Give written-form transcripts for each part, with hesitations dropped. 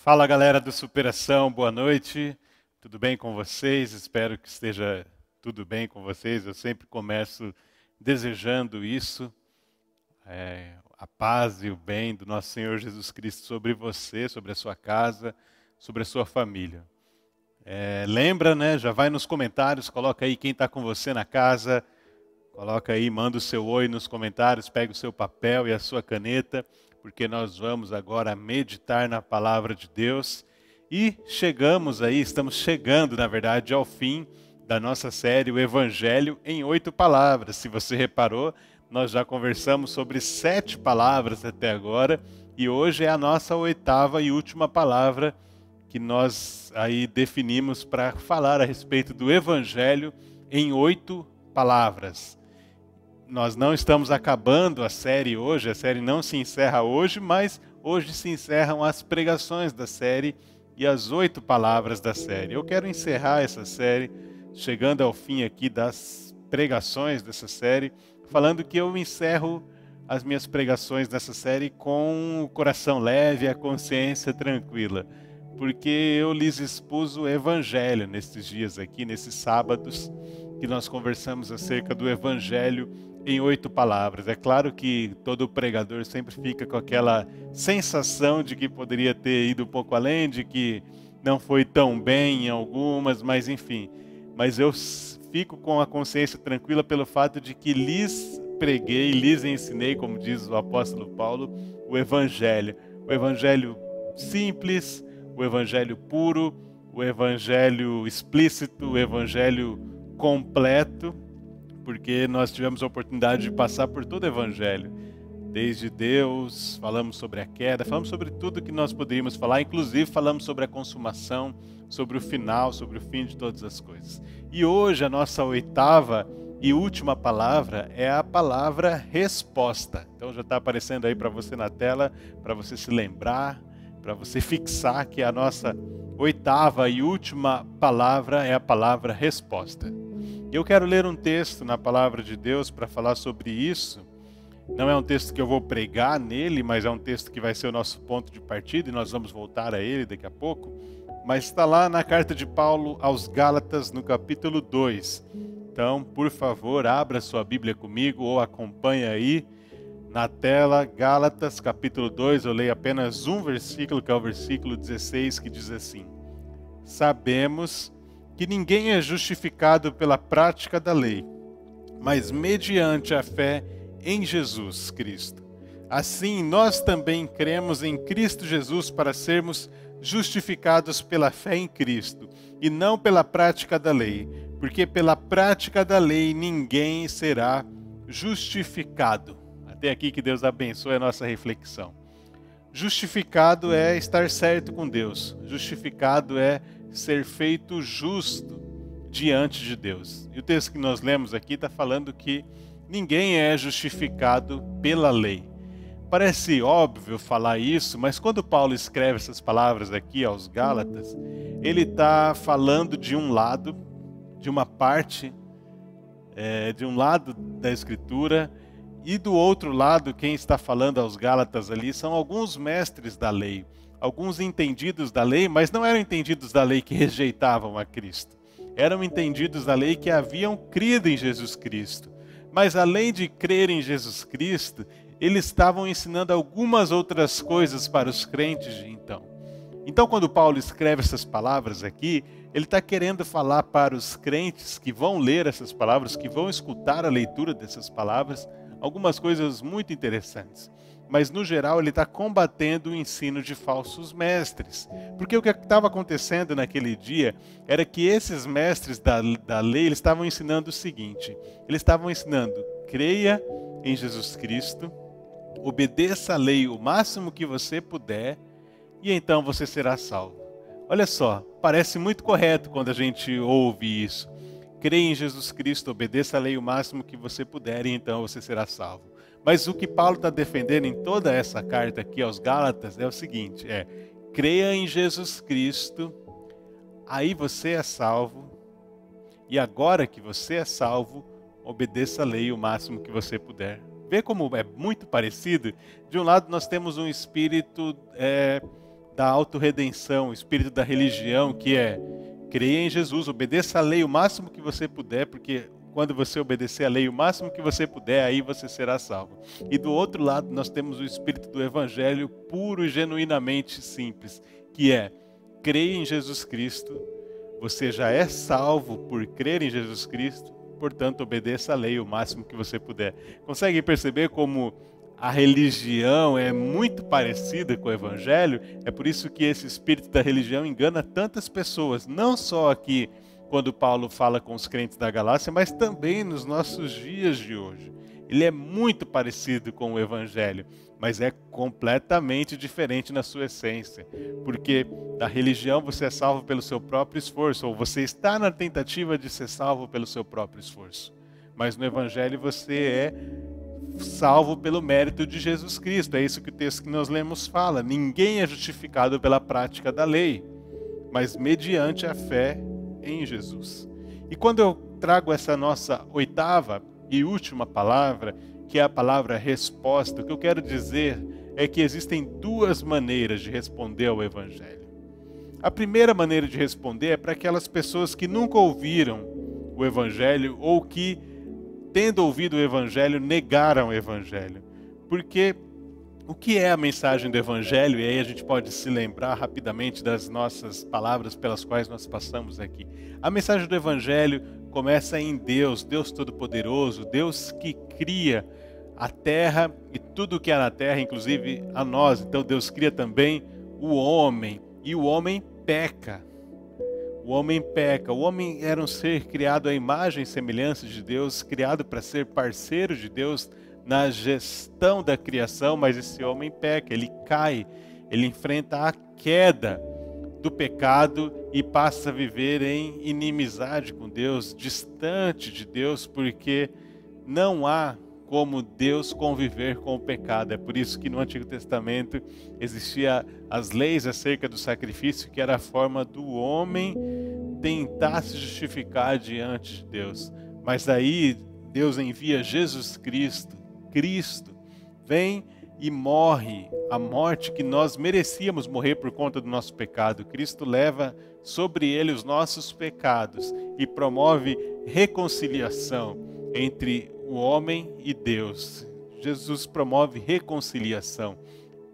Fala galera do Superação, boa noite, tudo bem com vocês? Espero que esteja tudo bem com vocês. Eu sempre começo desejando isso, a paz e o bem do nosso Senhor Jesus Cristo sobre você, sobre a sua casa, sobre a sua família. Lembra, né? Já vai nos comentários, coloca aí quem está com você na casa, coloca aí, manda o seu oi nos comentários, pega o seu papel e a sua caneta, porque nós vamos agora meditar na palavra de Deus. E estamos chegando, na verdade, ao fim da nossa série, o Evangelho em 8 palavras. Se você reparou, nós já conversamos sobre 7 palavras até agora, e hoje é a nossa 8ª e última palavra que nós aí definimos para falar a respeito do Evangelho em 8 palavras. Nós não estamos acabando a série hoje, a série não se encerra hoje, mas hoje se encerram as pregações da série e as 8 palavras da série. Eu quero encerrar essa série, chegando ao fim aqui das pregações dessa série, falando que eu encerro as minhas pregações dessa série com o coração leve e a consciência tranquila, porque eu lhes expus o Evangelho nesses dias aqui, nesses sábados, que nós conversamos acerca do Evangelho em 8 palavras. É claro que todo pregador sempre fica com aquela sensação de que poderia ter ido um pouco além, de que não foi tão bem em algumas, mas enfim. Mas eu fico com a consciência tranquila pelo fato de que lhes preguei, lhes ensinei, como diz o apóstolo Paulo, o Evangelho. O Evangelho simples, o Evangelho puro, o Evangelho explícito, o Evangelho completo, porque nós tivemos a oportunidade de passar por todo o Evangelho, desde Deus, falamos sobre a queda, falamos sobre tudo que nós poderíamos falar, inclusive falamos sobre a consumação, sobre o final, sobre o fim de todas as coisas. E hoje a nossa 8ª e última palavra é a palavra resposta. Então já está aparecendo aí para você na tela, para você se lembrar, para você fixar que a nossa 8ª e última palavra é a palavra resposta. Eu quero ler um texto na palavra de Deus para falar sobre isso. Não é um texto que eu vou pregar nele, mas é um texto que vai ser o nosso ponto de partida e nós vamos voltar a ele daqui a pouco. Mas está lá na carta de Paulo aos Gálatas, no capítulo 2. Então, por favor, abra sua Bíblia comigo ou acompanhe aí na tela, Gálatas, capítulo 2. Eu leio apenas um versículo, que é o versículo 16, que diz assim: Sabemos que ninguém é justificado pela prática da lei, mas mediante a fé em Jesus Cristo. Assim, nós também cremos em Cristo Jesus para sermos justificados pela fé em Cristo, e não pela prática da lei, porque pela prática da lei ninguém será justificado. Até aqui que Deus abençoe a nossa reflexão. Justificado é estar certo com Deus. Justificado é ser feito justo diante de Deus. E o texto que nós lemos aqui está falando que ninguém é justificado pela lei. Parece óbvio falar isso, mas quando Paulo escreve essas palavras aqui aos Gálatas, ele está falando de um lado, de uma parte, de um lado da Escritura, e do outro lado, quem está falando aos Gálatas ali são alguns mestres da lei, alguns entendidos da lei, mas não eram entendidos da lei que rejeitavam a Cristo. Eram entendidos da lei que haviam crido em Jesus Cristo. Mas além de crer em Jesus Cristo, eles estavam ensinando algumas outras coisas para os crentes de então. Então, quando Paulo escreve essas palavras aqui, ele está querendo falar para os crentes que vão ler essas palavras, que vão escutar a leitura dessas palavras, algumas coisas muito interessantes. Mas, no geral, ele está combatendo o ensino de falsos mestres. Porque o que estava acontecendo naquele dia era que esses mestres da lei eles estavam ensinando o seguinte. Eles estavam ensinando, creia em Jesus Cristo, obedeça a lei o máximo que você puder, e então você será salvo. Olha só, parece muito correto quando a gente ouve isso. Creia em Jesus Cristo, obedeça a lei o máximo que você puder, e então você será salvo. Mas o que Paulo está defendendo em toda essa carta aqui aos Gálatas é o seguinte, creia em Jesus Cristo, aí você é salvo, e agora que você é salvo, obedeça a lei o máximo que você puder. Vê como é muito parecido? De um lado nós temos um espírito da autorredenção, o espírito da religião, que é creia em Jesus, obedeça a lei o máximo que você puder, porque quando você obedecer a lei o máximo que você puder, aí você será salvo. E do outro lado, nós temos o espírito do evangelho puro e genuinamente simples, que é creia em Jesus Cristo, você já é salvo por crer em Jesus Cristo, portanto, obedeça a lei o máximo que você puder. Consegue perceber como a religião é muito parecida com o evangelho? É por isso que esse espírito da religião engana tantas pessoas, não só aqui quando Paulo fala com os crentes da Galácia, mas também nos nossos dias de hoje. Ele é muito parecido com o evangelho, mas é completamente diferente na sua essência. Porque da religião você é salvo pelo seu próprio esforço, ou você está na tentativa de ser salvo pelo seu próprio esforço. Mas no evangelho você é salvo pelo mérito de Jesus Cristo. É isso que o texto que nós lemos fala. Ninguém é justificado pela prática da lei, mas mediante a fé em Jesus. E quando eu trago essa nossa oitava e última palavra, que é a palavra resposta, o que eu quero dizer é que existem duas maneiras de responder ao evangelho. A primeira maneira de responder é para aquelas pessoas que nunca ouviram o evangelho ou que, tendo ouvido o evangelho, negaram o evangelho. Porque o que é a mensagem do evangelho? E aí a gente pode se lembrar rapidamente das nossas palavras pelas quais nós passamos aqui. A mensagem do evangelho começa em Deus, Deus Todo-Poderoso, Deus que cria a terra e tudo o que há na terra, inclusive a nós. Então Deus cria também o homem, e o homem peca. O homem peca. O homem era um ser criado à imagem e semelhança de Deus, criado para ser parceiro de Deus na gestão da criação, mas esse homem peca, ele cai, ele enfrenta a queda do pecado e passa a viver em inimizade com Deus, distante de Deus, porque não há como Deus conviver com o pecado. É por isso que no Antigo Testamento existia as leis acerca do sacrifício, que era a forma do homem tentar se justificar diante de Deus. Mas aí Deus envia Jesus Cristo. Cristo vem e morre a morte que nós merecíamos morrer por conta do nosso pecado. Cristo leva sobre ele os nossos pecados e promove reconciliação entre o homem e Deus. Jesus promove reconciliação.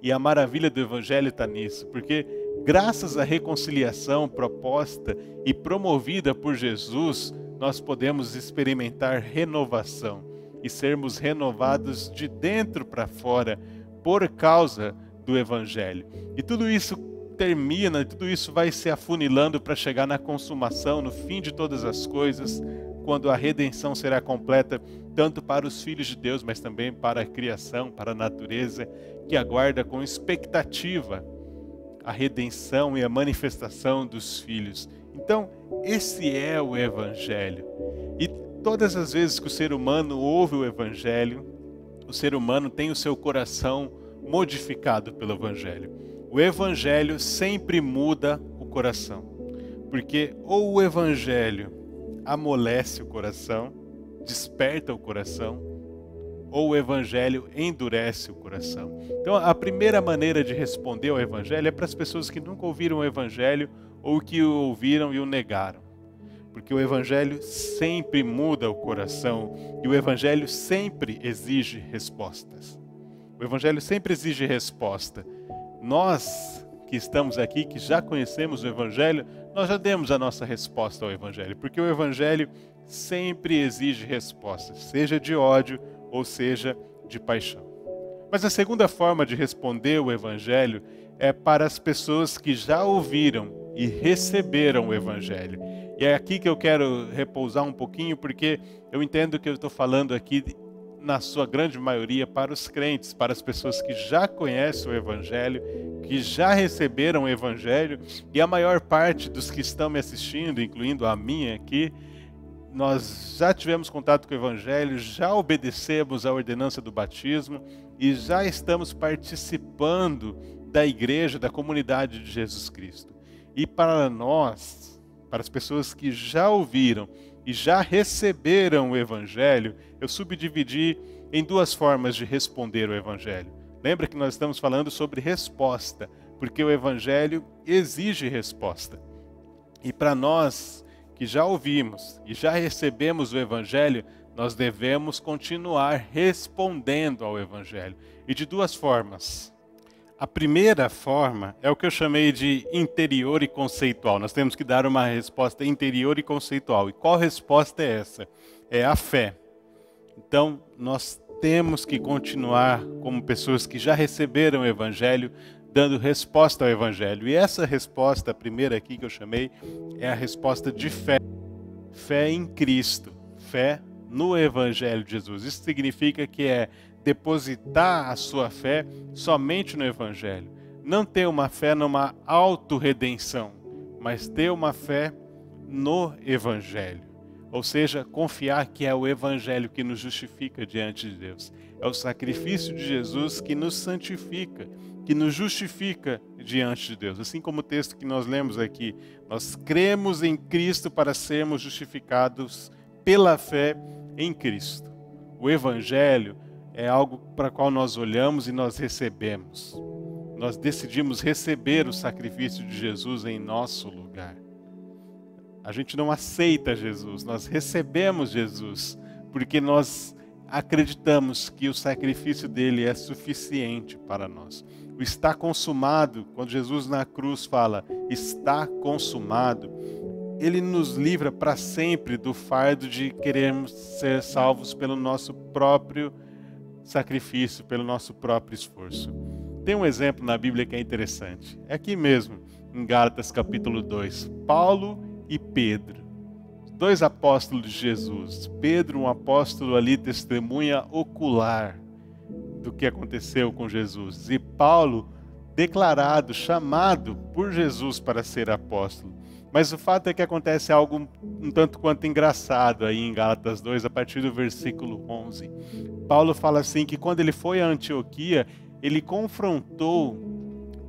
E a maravilha do evangelho está nisso, porque graças à reconciliação proposta e promovida por Jesus, nós podemos experimentar renovação e sermos renovados de dentro para fora por causa do evangelho. E tudo isso termina, tudo isso vai se afunilando para chegar na consumação, no fim de todas as coisas, quando a redenção será completa, tanto para os filhos de Deus, mas também para a criação, para a natureza, que aguarda com expectativa a redenção e a manifestação dos filhos. Então, esse é o evangelho. E todas as vezes que o ser humano ouve o evangelho, o ser humano tem o seu coração modificado pelo evangelho. O evangelho sempre muda o coração, porque ou o evangelho amolece o coração, desperta o coração, ou o evangelho endurece o coração. Então, a primeira maneira de responder ao evangelho é para as pessoas que nunca ouviram o evangelho ou que o ouviram e o negaram. Porque o evangelho sempre muda o coração e o evangelho sempre exige respostas. O evangelho sempre exige resposta. Nós que estamos aqui, que já conhecemos o evangelho, nós já demos a nossa resposta ao evangelho, porque o evangelho sempre exige respostas, seja de ódio ou seja de paixão. Mas a segunda forma de responder o evangelho é para as pessoas que já ouviram e receberam o evangelho. E é aqui que eu quero repousar um pouquinho, porque eu entendo que eu estou falando aqui, na sua grande maioria, para os crentes, para as pessoas que já conhecem o evangelho, que já receberam o evangelho, e a maior parte dos que estão me assistindo, incluindo a minha aqui, nós já tivemos contato com o evangelho, já obedecemos à ordenança do batismo e já estamos participando da igreja, da comunidade de Jesus Cristo. E para nós, para as pessoas que já ouviram e já receberam o evangelho, eu subdividi em duas formas de responder o evangelho. Lembra que nós estamos falando sobre resposta. porque o Evangelho exige resposta. E para nós que já ouvimos e já recebemos o Evangelho, nós devemos continuar respondendo ao Evangelho. E de duas formas. A primeira forma é o que eu chamei de interior e conceitual. Nós temos que dar uma resposta interior e conceitual. E qual resposta é essa? É a fé. Então, nós temos que continuar como pessoas que já receberam o Evangelho, dando resposta ao Evangelho. E essa resposta, a primeira aqui que eu chamei, é a resposta de fé. Fé em Cristo. Fé no Evangelho de Jesus. Isso significa que é depositar a sua fé somente no Evangelho. Não ter uma fé numa autorredenção, mas ter uma fé no Evangelho. Ou seja, confiar que é o Evangelho que nos justifica diante de Deus. É o sacrifício de Jesus que nos santifica, que nos justifica diante de Deus. Assim como o texto que nós lemos aqui, nós cremos em Cristo para sermos justificados pela fé em Cristo. O Evangelho é algo para o qual nós olhamos e nós recebemos. Nós decidimos receber o sacrifício de Jesus em nosso lugar. A gente não aceita Jesus, nós recebemos Jesus, porque nós acreditamos que o sacrifício dele é suficiente para nós. O está consumado, quando Jesus na cruz fala, está consumado, ele nos livra para sempre do fardo de querermos ser salvos pelo nosso próprio sacrifício, pelo nosso próprio esforço. Tem um exemplo na Bíblia que é interessante. É aqui mesmo, em Gálatas capítulo 2. Paulo e Pedro, dois apóstolos de Jesus. Pedro, um apóstolo ali, testemunha ocular do que aconteceu com Jesus. E Paulo, declarado, chamado por Jesus para ser apóstolo. Mas o fato é que acontece algo um tanto quanto engraçado aí em Gálatas 2, a partir do versículo 11. Paulo fala assim que quando ele foi a Antioquia, ele confrontou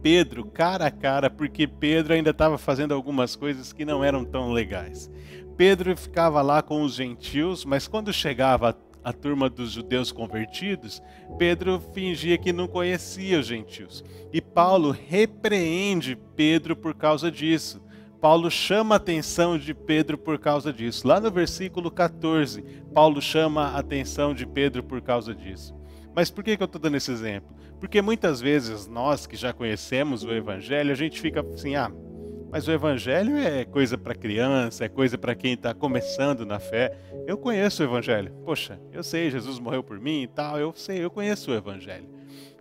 Pedro cara a cara, porque Pedro ainda estava fazendo algumas coisas que não eram tão legais. Pedro ficava lá com os gentios, mas quando chegava a turma dos judeus convertidos, Pedro fingia que não conhecia os gentios. E Paulo repreende Pedro por causa disso. Paulo chama a atenção de Pedro por causa disso. Lá no versículo 14, Paulo chama a atenção de Pedro por causa disso. Mas por que eu estou dando esse exemplo? Porque muitas vezes nós que já conhecemos o Evangelho, a gente fica assim, mas o Evangelho é coisa para criança, é coisa para quem está começando na fé. Eu conheço o Evangelho. Poxa, eu sei, Jesus morreu por mim e tal, eu sei, eu conheço o Evangelho.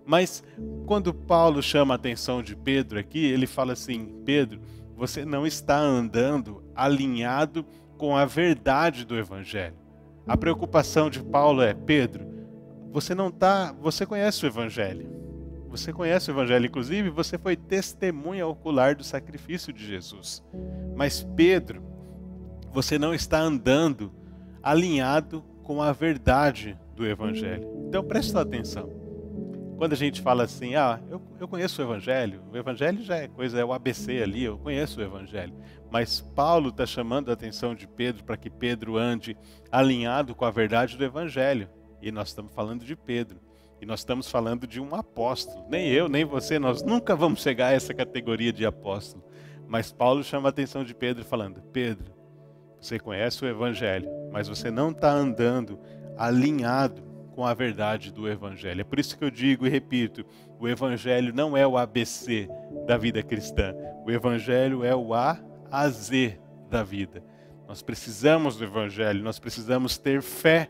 Mas quando Paulo chama a atenção de Pedro aqui, ele fala assim, Pedro, você não está andando alinhado com a verdade do Evangelho. A preocupação de Paulo é, Pedro, você conhece o Evangelho. Você conhece o Evangelho, inclusive você foi testemunha ocular do sacrifício de Jesus. Mas Pedro, você não está andando alinhado com a verdade do Evangelho. Então presta atenção. Quando a gente fala assim, eu conheço o Evangelho já é coisa, é o ABC ali, eu conheço o Evangelho. Mas Paulo está chamando a atenção de Pedro para que Pedro ande alinhado com a verdade do Evangelho. E nós estamos falando de Pedro. E nós estamos falando de um apóstolo. Nem eu, nem você, nós nunca vamos chegar a essa categoria de apóstolo. Mas Paulo chama a atenção de Pedro falando, Pedro, você conhece o Evangelho, mas você não está andando alinhado com a verdade do Evangelho. É por isso que eu digo e repito, o Evangelho não é o ABC da vida cristã. O Evangelho é o A a Z da vida. Nós precisamos do Evangelho, nós precisamos ter fé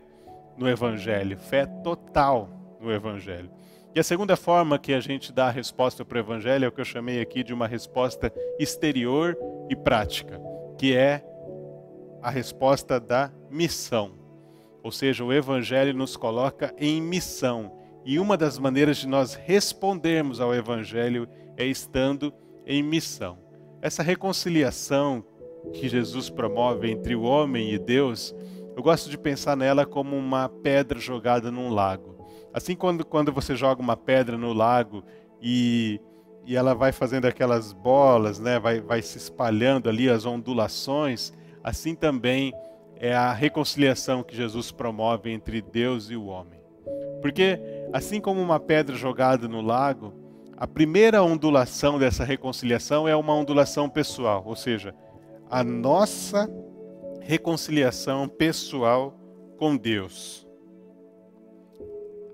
no Evangelho, fé total no Evangelho. E a segunda forma que a gente dá a resposta para o Evangelho é o que eu chamei aqui de uma resposta exterior e prática, que é a resposta da missão. Ou seja, o Evangelho nos coloca em missão. E uma das maneiras de nós respondermos ao Evangelho é estando em missão. Essa reconciliação que Jesus promove entre o homem e Deus, eu gosto de pensar nela como uma pedra jogada num lago. Assim, quando você joga uma pedra no lago e ela vai fazendo aquelas bolas, né? vai se espalhando ali as ondulações, assim também é a reconciliação que Jesus promove entre Deus e o homem. Porque assim como uma pedra jogada no lago, A primeira ondulação dessa reconciliação é uma ondulação pessoal, ou seja, a nossa reconciliação pessoal com Deus.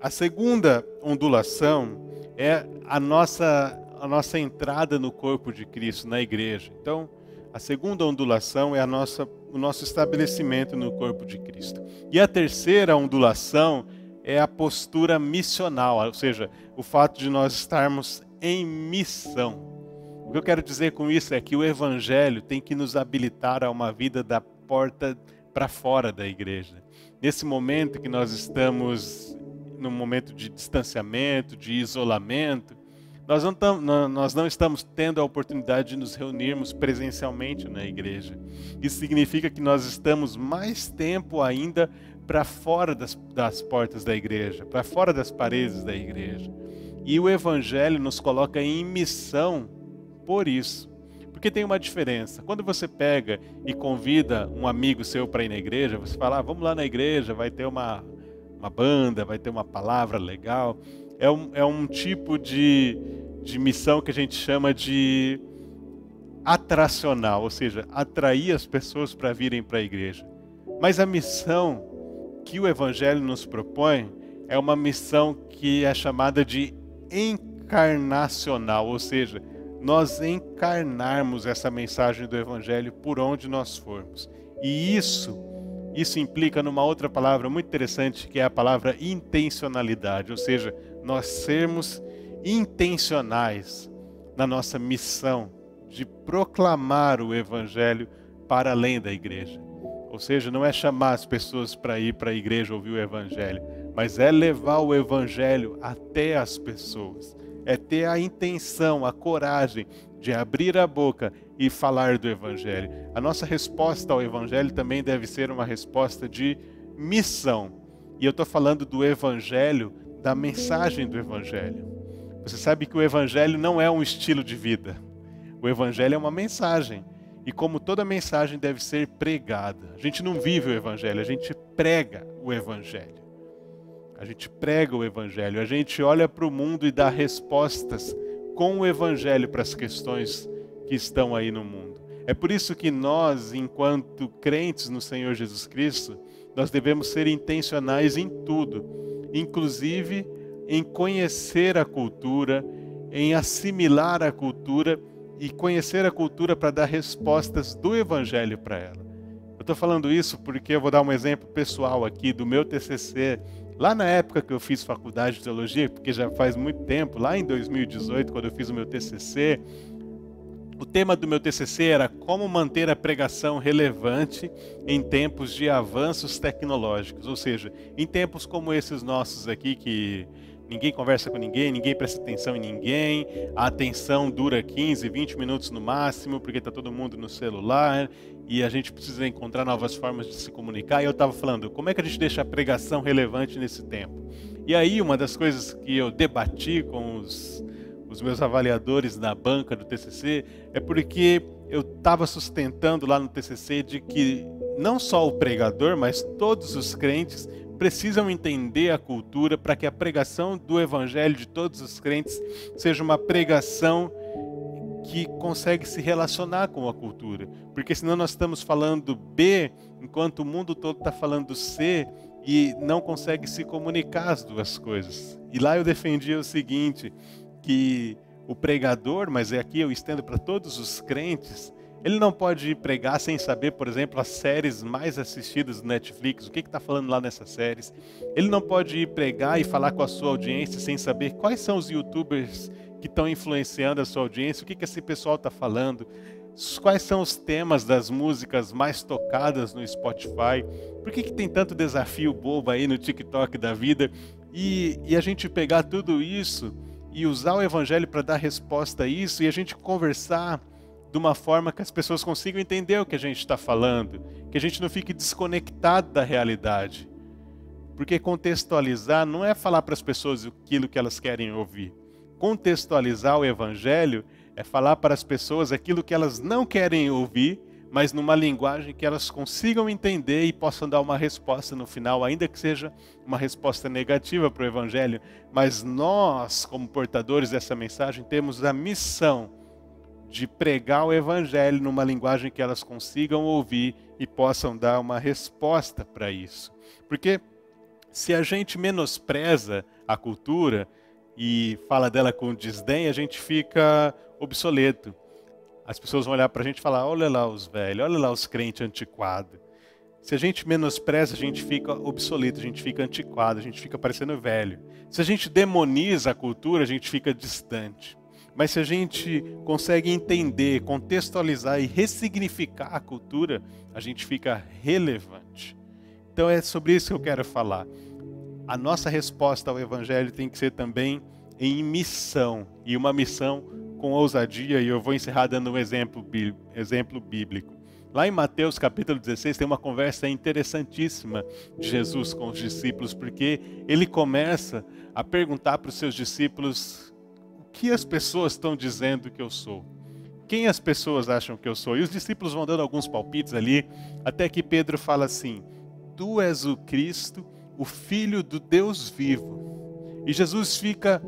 A segunda ondulação é a nossa entrada no corpo de Cristo, na igreja. Então, a segunda ondulação é o nosso estabelecimento no corpo de Cristo. E a terceira ondulação é a postura missional, ou seja, o fato de nós estarmos em missão. O que eu quero dizer com isso é que o Evangelho tem que nos habilitar a uma vida da porta para fora da igreja. Nesse momento que nós estamos num momento de distanciamento, de isolamento, nós não estamos tendo a oportunidade de nos reunirmos presencialmente na igreja. Isso significa que nós estamos mais tempo ainda para fora das portas da igreja, para fora das paredes da igreja. E o Evangelho nos coloca em missão por isso. Porque tem uma diferença. Quando você pega e convida um amigo seu para ir na igreja, você fala, vamos lá na igreja, vai ter uma banda, vai ter uma palavra legal. É um tipo de missão que a gente chama de atracional, ou seja, atrair as pessoas para virem para a igreja. Mas a missão que o Evangelho nos propõe é uma missão que é chamada de encarnacional, ou seja, nós encarnarmos essa mensagem do Evangelho por onde nós formos. E isso implica numa outra palavra muito interessante, que é a palavra intencionalidade, ou seja, nós sermos intencionais na nossa missão de proclamar o Evangelho para além da igreja. Ou seja, não é chamar as pessoas para ir para a igreja ouvir o Evangelho, mas é levar o Evangelho até as pessoas. É ter a intenção, a coragem de abrir a boca e falar do Evangelho. A nossa resposta ao Evangelho também deve ser uma resposta de missão. E eu estou falando do Evangelho, da mensagem do Evangelho. Você sabe que o Evangelho não é um estilo de vida. O Evangelho é uma mensagem. E como toda mensagem deve ser pregada. A gente não vive o Evangelho, a gente prega o Evangelho. A gente prega o Evangelho, a gente olha para o mundo e dá respostas com o Evangelho para as questões que estão aí no mundo. É por isso que nós, enquanto crentes no Senhor Jesus Cristo, nós devemos ser intencionais em tudo, inclusive em conhecer a cultura, em assimilar a cultura e conhecer a cultura para dar respostas do Evangelho para ela. Eu estou falando isso porque eu vou dar um exemplo pessoal aqui do meu TCC. Lá na época que eu fiz faculdade de teologia, porque já faz muito tempo, lá em 2018, quando eu fiz o meu TCC, o tema do meu TCC era como manter a pregação relevante em tempos de avanços tecnológicos. Ou seja, em tempos como esses nossos aqui, que ninguém conversa com ninguém, ninguém presta atenção em ninguém, a atenção dura 15, 20 minutos no máximo, porque está todo mundo no celular, e a gente precisa encontrar novas formas de se comunicar. E eu estava falando, como é que a gente deixa a pregação relevante nesse tempo? E aí, uma das coisas que eu debati com os meus avaliadores na banca do TCC, é porque eu estava sustentando lá no TCC de que não só o pregador, mas todos os crentes precisam entender a cultura para que a pregação do Evangelho de todos os crentes seja uma pregação que consegue se relacionar com a cultura. Porque senão nós estamos falando B, enquanto o mundo todo está falando C, e não consegue se comunicar as duas coisas. E lá eu defendia o seguinte, que o pregador, mas aqui eu estendo para todos os crentes, ele não pode ir pregar sem saber, por exemplo, as séries mais assistidas do Netflix, o que está falando lá nessas séries. Ele não pode ir pregar e falar com a sua audiência sem saber quais são os youtubers que estão influenciando a sua audiência, o que esse pessoal está falando, quais são os temas das músicas mais tocadas no Spotify, por que tem tanto desafio bobo aí no TikTok da vida, e a gente pegar tudo isso e usar o Evangelho para dar resposta a isso, e a gente conversar de uma forma que as pessoas consigam entender o que a gente está falando, que a gente não fique desconectado da realidade. Porque contextualizar não é falar para as pessoas aquilo que elas querem ouvir. Contextualizar o Evangelho é falar para as pessoas aquilo que elas não querem ouvir, mas numa linguagem que elas consigam entender e possam dar uma resposta no final, ainda que seja uma resposta negativa para o Evangelho. Mas nós, como portadores dessa mensagem, temos a missão de pregar o Evangelho numa linguagem que elas consigam ouvir e possam dar uma resposta para isso. Porque se a gente menospreza a cultura e fala dela com desdém, a gente fica obsoleto. As pessoas vão olhar para a gente e falar, olha lá os velhos, olha lá os crentes antiquados. Se a gente menospreza, a gente fica obsoleto, a gente fica antiquado, a gente fica parecendo velho. Se a gente demoniza a cultura, a gente fica distante. Mas se a gente consegue entender, contextualizar e ressignificar a cultura, a gente fica relevante. Então é sobre isso que eu quero falar. A nossa resposta ao Evangelho tem que ser também em missão, e uma missão com ousadia, e eu vou encerrar dando um exemplo bíblico. Lá em Mateus capítulo 16 tem uma conversa interessantíssima de Jesus com os discípulos, porque ele começa a perguntar para os seus discípulos o que as pessoas estão dizendo que eu sou. Quem as pessoas acham que eu sou? E os discípulos vão dando alguns palpites ali, até que Pedro fala assim, tu és o Cristo, o Filho do Deus vivo. E Jesus fica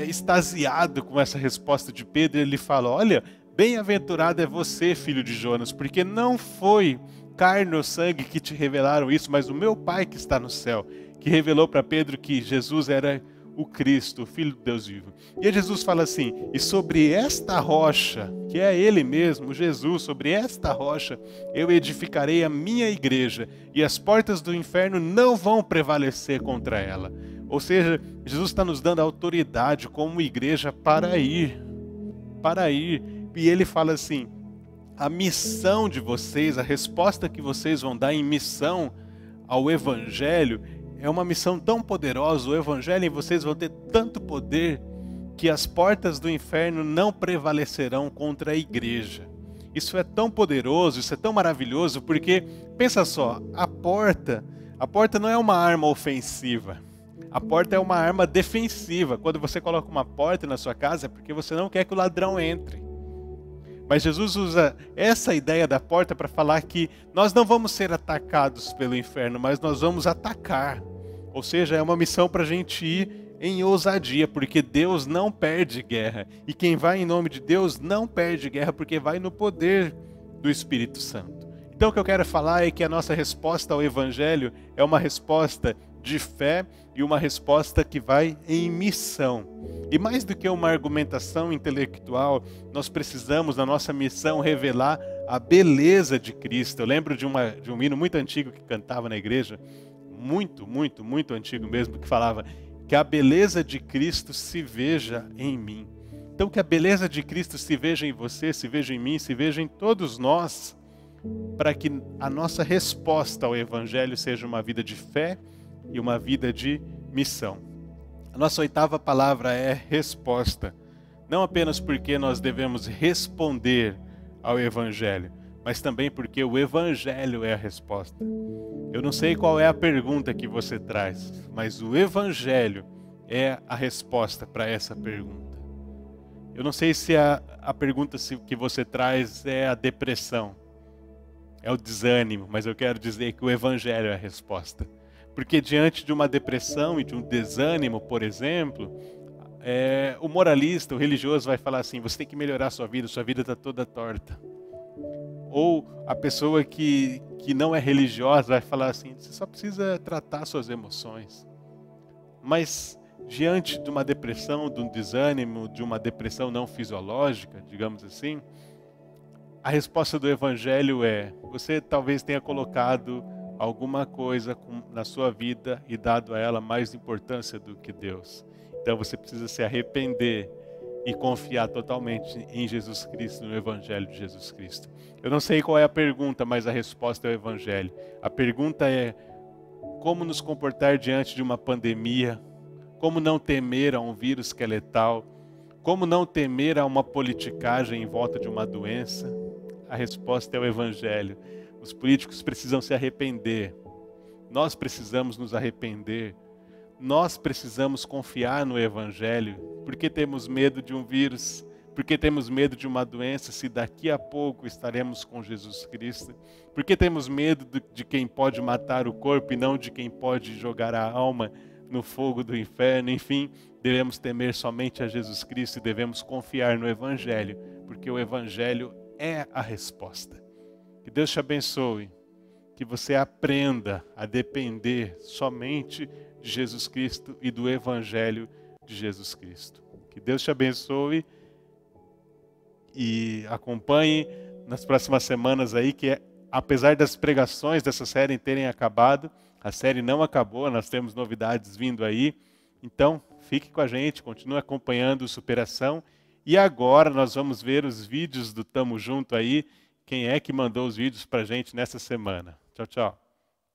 extasiado com essa resposta de Pedro. Ele fala, olha, bem-aventurado é você, filho de Jonas, porque não foi carne ou sangue que te revelaram isso, mas o meu Pai que está no céu, que revelou para Pedro que Jesus era o Cristo, o Filho de Deus vivo. E aí Jesus fala assim, e sobre esta rocha, que é Ele mesmo, Jesus, sobre esta rocha, eu edificarei a minha igreja, e as portas do inferno não vão prevalecer contra ela. Ou seja, Jesus está nos dando autoridade como igreja para ir. E Ele fala assim, a missão de vocês, a resposta que vocês vão dar em missão ao Evangelho, é uma missão tão poderosa, o Evangelho em vocês vão ter tanto poder que as portas do inferno não prevalecerão contra a igreja. Isso é tão poderoso, isso é tão maravilhoso, porque, pensa só, a porta não é uma arma ofensiva, a porta é uma arma defensiva. Quando você coloca uma porta na sua casa é porque você não quer que o ladrão entre. Mas Jesus usa essa ideia da porta para falar que nós não vamos ser atacados pelo inferno, mas nós vamos atacar. Ou seja, é uma missão para a gente ir em ousadia, porque Deus não perde guerra. E quem vai em nome de Deus não perde guerra, porque vai no poder do Espírito Santo. Então o que eu quero falar é que a nossa resposta ao Evangelho é uma resposta de fé e uma resposta que vai em missão. E mais do que uma argumentação intelectual, nós precisamos, na nossa missão, revelar a beleza de Cristo. Eu lembro de um hino muito antigo que cantava na igreja, muito antigo mesmo, que falava que a beleza de Cristo se veja em mim. Então que a beleza de Cristo se veja em você, se veja em mim, se veja em todos nós, para que a nossa resposta ao Evangelho seja uma vida de fé e uma vida de missão. A nossa oitava palavra é resposta. Não apenas porque nós devemos responder ao Evangelho, mas também porque o Evangelho é a resposta. Eu não sei qual é a pergunta que você traz, mas o Evangelho é a resposta para essa pergunta. Eu não sei se a pergunta que você traz é a depressão, é o desânimo, mas eu quero dizer que o Evangelho é a resposta. Porque diante de uma depressão e de um desânimo, por exemplo, o moralista, o religioso vai falar assim, você tem que melhorar a sua vida está toda torta. Ou a pessoa que não é religiosa vai falar assim, você só precisa tratar suas emoções. Mas diante de uma depressão, de um desânimo, de uma depressão não fisiológica, digamos assim, a resposta do Evangelho é, você talvez tenha colocado alguma coisa na sua vida e dado a ela mais importância do que Deus. Então você precisa se arrepender e confiar totalmente em Jesus Cristo, no Evangelho de Jesus Cristo. Eu não sei qual é a pergunta, mas a resposta é o Evangelho. A pergunta é, como nos comportar diante de uma pandemia? Como não temer a um vírus que é letal? Como não temer a uma politicagem em volta de uma doença? A resposta é o Evangelho. Os políticos precisam se arrepender. Nós precisamos nos arrepender. Nós precisamos confiar no Evangelho. Por que temos medo de um vírus? Porque temos medo de uma doença, se daqui a pouco estaremos com Jesus Cristo? Porque temos medo de quem pode matar o corpo e não de quem pode jogar a alma no fogo do inferno? Enfim, devemos temer somente a Jesus Cristo e devemos confiar no Evangelho, porque o Evangelho é a resposta. Que Deus te abençoe, que você aprenda a depender somente de Jesus Cristo e do Evangelho de Jesus Cristo. Que Deus te abençoe e acompanhe nas próximas semanas aí, apesar das pregações dessa série terem acabado, a série não acabou, nós temos novidades vindo aí. Então, fique com a gente, continue acompanhando o Superação. E agora nós vamos ver os vídeos do Tamo Junto aí. Quem é que mandou os vídeos pra gente nessa semana? Tchau, tchau.